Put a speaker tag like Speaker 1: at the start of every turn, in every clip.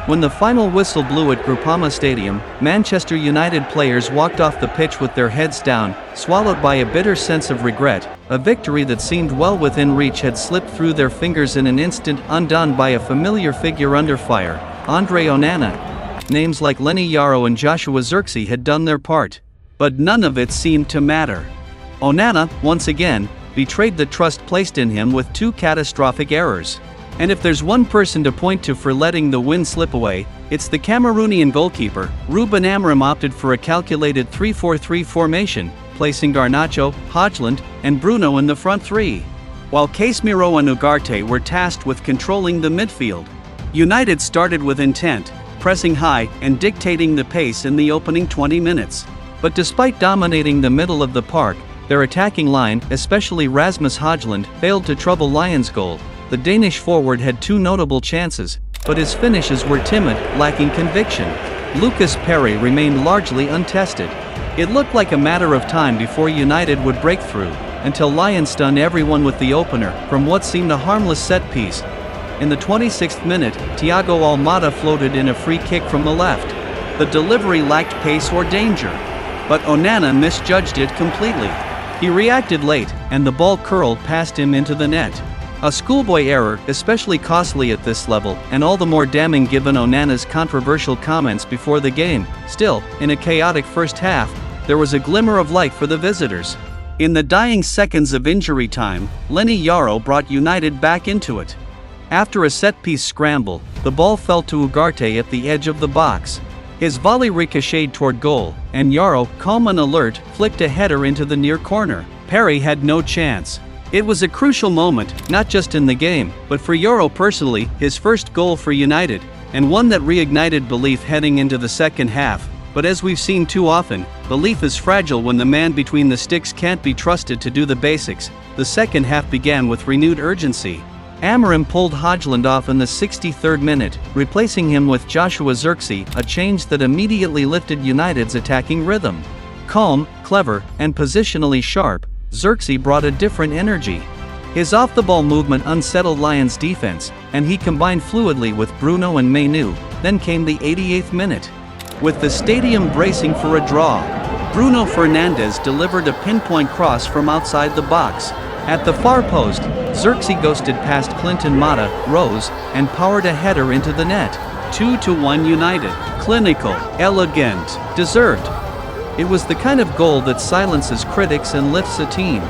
Speaker 1: When the final whistle blew at Groupama Stadium, Manchester United players walked off the pitch with their heads down, swallowed by a bitter sense of regret. A victory that seemed well within reach had slipped through their fingers in an instant, undone by a familiar figure under fire, André Onana. Names like Lenny, Yoro and Joshua Zirkzee had done their part. But none of it seemed to matter. Onana, once again, betrayed the trust placed in him with two catastrophic errors. And if there's one person to point to for letting the win slip away, it's the Cameroonian goalkeeper. Ruben Amorim opted for a calculated 3-4-3 formation, placing Garnacho, Højlund, and Bruno in the front three, while Casemiro and Ugarte were tasked with controlling the midfield. United started with intent, pressing high and dictating the pace in the opening 20 minutes. But despite dominating the middle of the park, their attacking line, especially Rasmus Højlund, failed to trouble Lyon's goal. The Danish forward had two notable chances, but his finishes were timid, lacking conviction. Lucas Perry remained largely untested. It looked like a matter of time before United would break through, until Lyon stunned everyone with the opener from what seemed a harmless set piece. In the 26th minute, Thiago Almada floated in a free kick from the left. The delivery lacked pace or danger, but Onana misjudged it completely. He reacted late, and the ball curled past him into the net. A schoolboy error, especially costly at this level, and all the more damning given Onana's controversial comments before the game. Still, in a chaotic first half, there was a glimmer of light for the visitors. In the dying seconds of injury time, Lenny Yoro brought United back into it. After a set-piece scramble, the ball fell to Ugarte at the edge of the box. His volley ricocheted toward goal, and Yoro, calm and alert, flicked a header into the near corner. Perry had no chance. It was a crucial moment, not just in the game, but for Yoro personally, his first goal for United, and one that reignited belief heading into the second half. But as we've seen too often, belief is fragile when the man between the sticks can't be trusted to do the basics. The second half began with renewed urgency. Amorim pulled Højlund off in the 63rd minute, replacing him with Joshua Zirkzee, a change that immediately lifted United's attacking rhythm. Calm, clever, and positionally sharp, Zirkzee brought a different energy. His off-the-ball movement unsettled Lyon's defense, and he combined fluidly with Bruno and Menu. Then came the 88th minute. With the stadium bracing for a draw, Bruno Fernandes delivered a pinpoint cross from outside the box. At the far post, Zirkzee ghosted past Clinton Mata, rose, and powered a header into the net. 2-1 United. Clinical, elegant, deserved. It was the kind of goal that silences critics and lifts a team.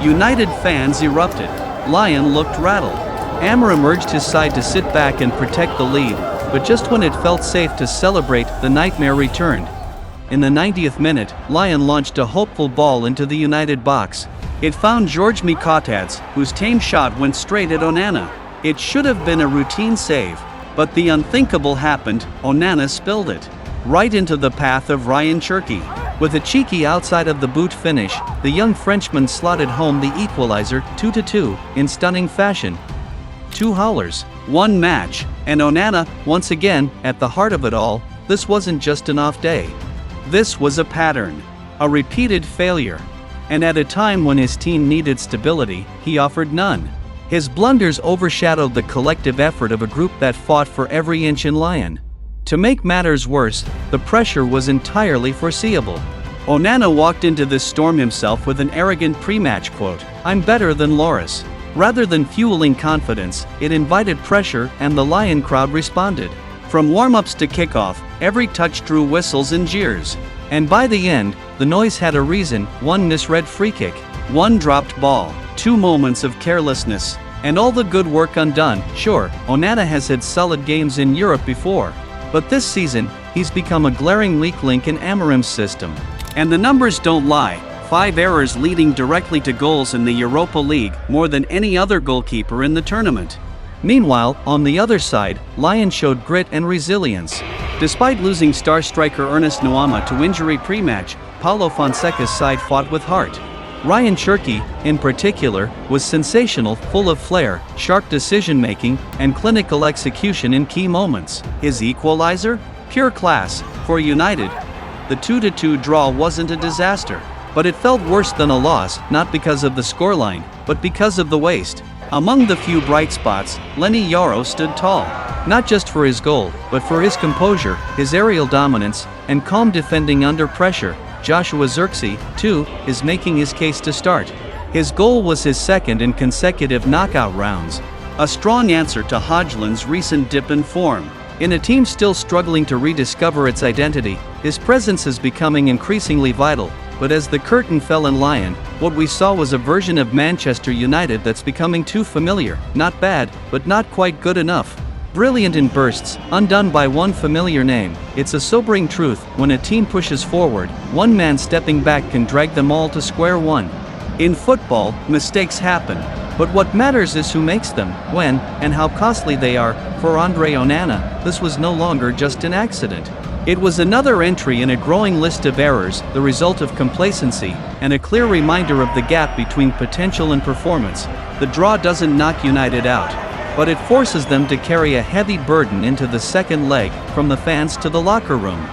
Speaker 1: United fans erupted. Lyon looked rattled. Amorim urged his side to sit back and protect the lead, but just when it felt safe to celebrate, the nightmare returned. In the 90th minute, Lyon launched a hopeful ball into the United box. It found George Mikotadze, whose tame shot went straight at Onana. It should have been a routine save, but the unthinkable happened. Onana spilled it right into the path of Ryan Cherki. With a cheeky outside of the boot finish, the young Frenchman slotted home the equalizer, 2-2, in stunning fashion. 2 howlers, 1 match, and Onana, once again, at the heart of it all. This wasn't just an off day. This was a pattern, a repeated failure. And at a time when his team needed stability, he offered none. His blunders overshadowed the collective effort of a group that fought for every inch in Lyon. To make matters worse, the pressure was entirely foreseeable. Onana walked into this storm himself with an arrogant pre-match quote, "I'm better than Loris." Rather than fueling confidence, it invited pressure, and the Lyon crowd responded. From warm-ups to kickoff, every touch drew whistles and jeers. And by the end, the noise had a reason: 1 misread free kick, 1 dropped ball, 2 moments of carelessness, and all the good work undone. Sure, Onana has had solid games in Europe before, but this season, he's become a glaring weak link in Amorim's system. And the numbers don't lie: 5 errors leading directly to goals in the Europa League, more than any other goalkeeper in the tournament. Meanwhile, on the other side, Lyon showed grit and resilience. Despite losing star striker Ernest Nuama to injury pre-match, Paulo Fonseca's side fought with heart. Ryan Cherki, in particular, was sensational, full of flair, sharp decision-making, and clinical execution in key moments. His equalizer? Pure class. For United, the 2-2 draw wasn't a disaster, but it felt worse than a loss, not because of the scoreline, but because of the waste. Among the few bright spots, Lenny Yoro stood tall. Not just for his goal, but for his composure, his aerial dominance, and calm defending under pressure. Joshua Zirkzee, too, is making his case to start. His goal was his second in consecutive knockout rounds. A strong answer to Hodgland's recent dip in form. In a team still struggling to rediscover its identity, his presence is becoming increasingly vital. But as the curtain fell in Lyon, what we saw was a version of Manchester United that's becoming too familiar. Not bad, but not quite good enough. Brilliant in bursts, undone by one familiar name. It's a sobering truth: when a team pushes forward, one man stepping back can drag them all to square one. In football, mistakes happen. But what matters is who makes them, when, and how costly they are. For André Onana, this was no longer just an accident. It was another entry in a growing list of errors, the result of complacency, and a clear reminder of the gap between potential and performance. The draw doesn't knock United out, but it forces them to carry a heavy burden into the second leg, from the fans to the locker room.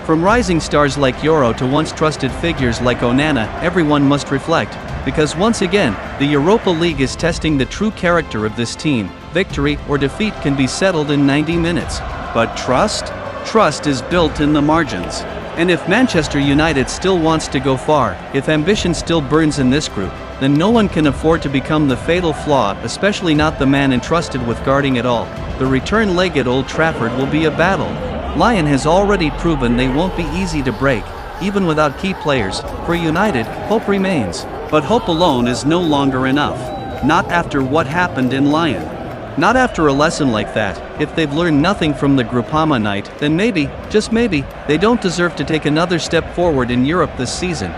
Speaker 1: From rising stars like Yoro to once trusted figures like Onana, everyone must reflect. Because once again, the Europa League is testing the true character of this team. Victory or defeat can be settled in 90 minutes. But trust? Trust is built in the margins. And if Manchester United still wants to go far, if ambition still burns in this group, then no one can afford to become the fatal flaw, especially not the man entrusted with guarding it all. The return leg at Old Trafford will be a battle. Lyon has already proven they won't be easy to break, even without key players. For United, hope remains. But hope alone is no longer enough. Not after what happened in Lyon. Not after a lesson like that. If they've learned nothing from the Groupama night, then maybe, just maybe, they don't deserve to take another step forward in Europe this season.